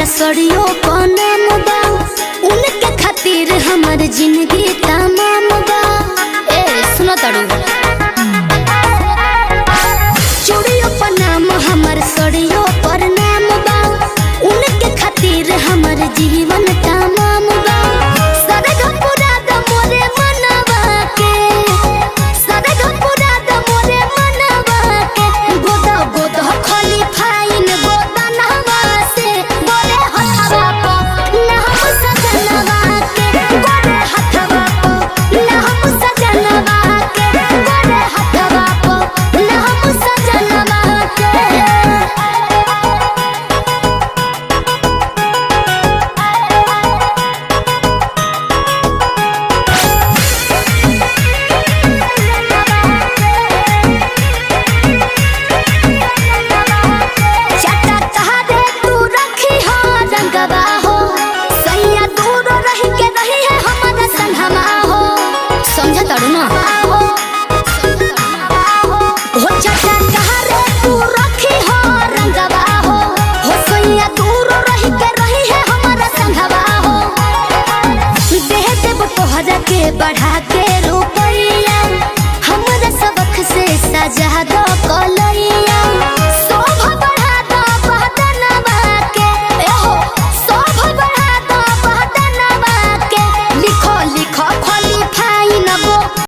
सड़ियों को नाम बा, उनके खातिर हमार जिंदगी तमाम बा। ए सुनो तड़ू चूड़ियों पर नाम हमार सड़ियों पर नाम बा, उनके खातिर हमार जीवन तमाम बा। सरग पूरा द मोरे मनवा के, सरग पूरा द मोरे मनवा के, गोदा गोदा खाली फाइन गोदा नहवा से गोरे हथवा को ना हम सजनवा के, गोरे हथवा को ना हम सजनवा के, गोरे हथवा को ना हम सजनवा के। चटा तहरे तू रखी हो रंगवा हो, सैया दूर रही के रही है हमारा संगमा हो। समझ तड़ू ना हो चटा तहरे तू रखी हो रंगवा हो सैया दूर रही के रही है हमारा संगवा हो। देह देव तोहरा के बढ़ा